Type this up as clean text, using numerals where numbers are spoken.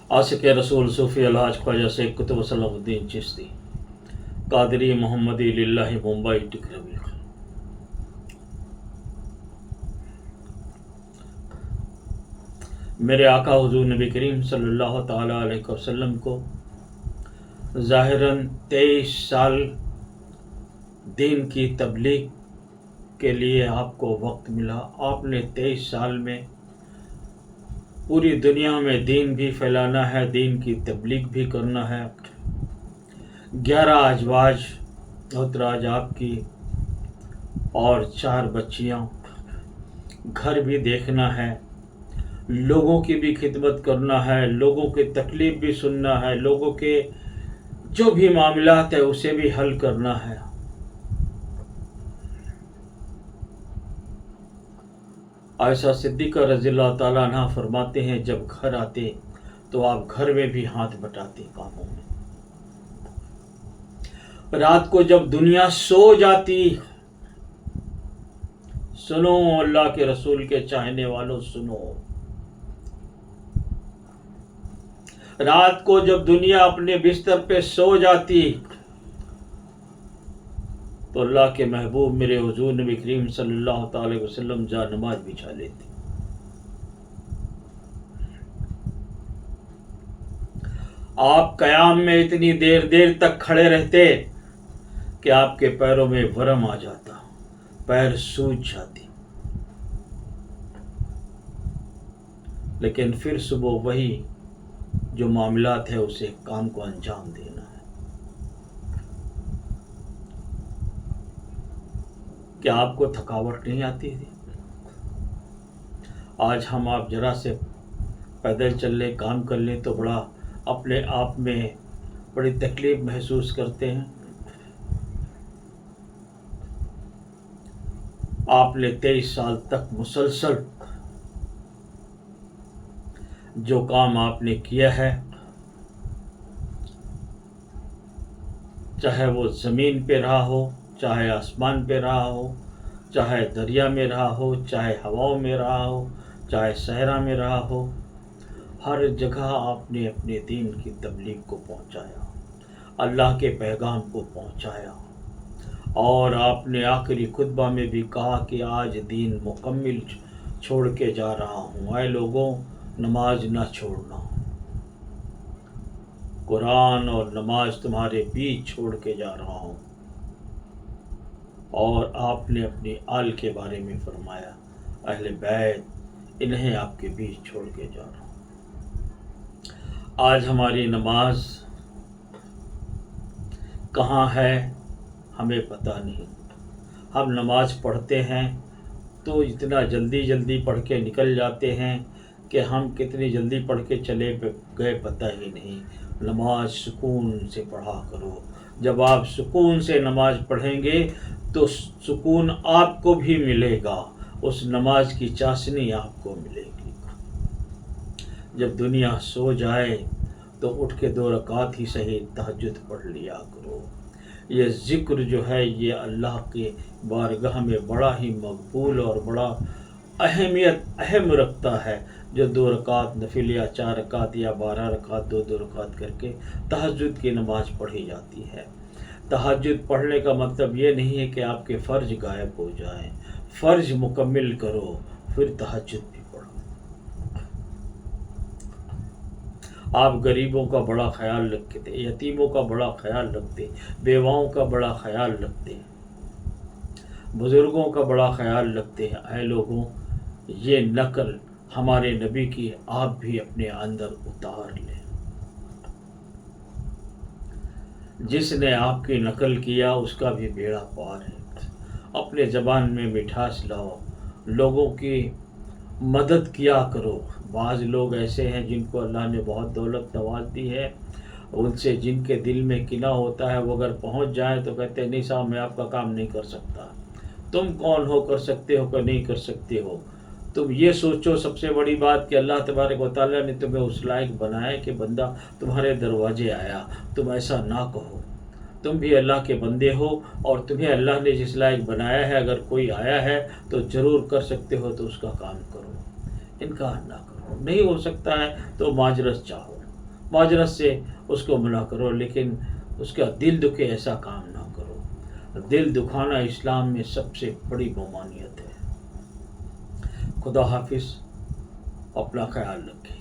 आशिक रसूल सूफ़ी अलहाज ख्वाजा शेख कुतुब सलाहुद्दीन चिश्ती कादरी मोहम्मदी लिल्लाहि मुंबई टिकरवी। मेरे आका हुजूर नबी करीम सल्लल्लाहु ताला अलैहि वसल्लम को ज़ाहिरन 23 साल दीन की तबलीग के लिए आपको वक्त मिला। आपने 23 साल में पूरी दुनिया में दीन भी फैलाना है, दीन की तबलीग भी करना है। 11 अजवाज मोहतराज आपकी और 4 बच्चियाँ, घर भी देखना है, लोगों की भी खिदमत करना है, लोगों की तकलीफ़ भी सुनना है, लोगों के जो भी मामलात है उसे भी हल करना है। आयशा सिद्दीक़ा रज़ियल्लाहु ताला अन्हा फरमाते हैं, जब घर आते तो आप घर में भी हाथ बटाते कामों में। रात को जब दुनिया सो जाती, सुनो अल्लाह के रसूल के चाहने वालों सुनो, रात को जब दुनिया अपने बिस्तर पे सो जाती तो अल्लाह के महबूब मेरे हुजूर नबी करीम सल्लल्लाहु अलैहि वसल्लम जा नमाज बिछा लेते। आप क़याम में इतनी देर देर तक खड़े रहते कि आपके पैरों में वरम आ जाता, पैर सूज जाती, लेकिन फिर सुबह वही जो मामलात है उसे काम को अंजाम देना है। क्या आपको थकावट नहीं आती थी? आज हम आप जरा से पैदल चल लें, काम कर लें तो बड़ा अपने आप में बड़ी तकलीफ महसूस करते हैं। आपने 23 साल तक मुसलसल जो काम आपने किया है, चाहे वो ज़मीन पे रहा हो, चाहे आसमान पे रहा हो, चाहे दरिया में रहा हो, चाहे हवाओं में रहा हो, चाहे सहरा में रहा हो, हर जगह आपने अपने दीन की तबलीग को पहुंचाया, अल्लाह के पैगाम को पहुंचाया। और आपने आखिरी खुतबा में भी कहा कि आज दीन मुकम्मिल छोड़ के जा रहा हूँ। ऐ लोगों, नमाज ना छोड़ना, कुरान और नमाज तुम्हारे बीच छोड़ के जा रहा हूँ। और आपने अपनी आल के बारे में फरमाया, अहले बैत, इन्हें आपके बीच छोड़ के जा रहा हूँ। आज हमारी नमाज कहाँ है हमें पता नहीं। हम नमाज पढ़ते हैं तो इतना जल्दी जल्दी पढ़ के निकल जाते हैं कि हम कितनी जल्दी पढ़ के चले गए पता ही नहीं। नमाज सुकून से पढ़ा करो। जब आप सुकून से नमाज पढ़ेंगे तो सुकून आपको भी मिलेगा, उस नमाज की चाशनी आपको मिलेगी। जब दुनिया सो जाए तो उठ के 2 रकात ही सही तहज्जुद पढ़ लिया करो। ये ज़िक्र जो है ये अल्लाह के बारगाह में बड़ा ही मकबूल और बड़ा अहम रखता है। जो 2 रकात नफिल या 4 रकात या 12 रकात 2-2 रकात करके तहज्जुद की नमाज पढ़ी जाती है। तहज्जुद पढ़ने का मतलब ये नहीं है कि आपके फ़र्ज गायब हो जाएं। फ़र्ज मुकम्मिल करो, फिर तहज्जुद भी पढ़ो। आप गरीबों का बड़ा ख्याल रखते, यतीमों का बड़ा ख्याल रखते, बेवाओं का बड़ा ख्याल रखते, बुज़ुर्गों का बड़ा ख्याल रखते हैं। ऐ लोगों, ये नकल हमारे नबी की आप भी अपने अंदर उतार लें। जिसने आपकी नकल किया उसका भी बेड़ा पार है। अपने ज़बान में मिठास लाओ, लोगों की मदद किया करो। बाज़ लोग ऐसे हैं जिनको अल्लाह ने बहुत दौलत नवाज दी है, उनसे जिनके दिल में किना होता है वो अगर पहुंच जाए तो कहते हैं नहीं साहब मैं आपका काम नहीं कर सकता। तुम कौन हो कर सकते हो कि नहीं कर सकते हो? तुम ये सोचो सबसे बड़ी बात कि अल्लाह तबारक व तआला ने तुम्हें उस लायक बनाया कि बंदा तुम्हारे दरवाजे आया। तुम ऐसा ना कहो, तुम भी अल्लाह के बंदे हो और तुम्हें अल्लाह ने जिस लायक बनाया है, अगर कोई आया है तो ज़रूर कर सकते हो तो उसका काम करो, इनकार ना करो। नहीं हो सकता है तो माजरत चाहो। معذرت سے اس کو منع کرو، لیکن اس کا دل دکھے ایسا کام نہ کرو۔ دل دکھانا اسلام میں سب سے بڑی ممانعت ہے۔ خدا حافظ، اپنا خیال رکھیں۔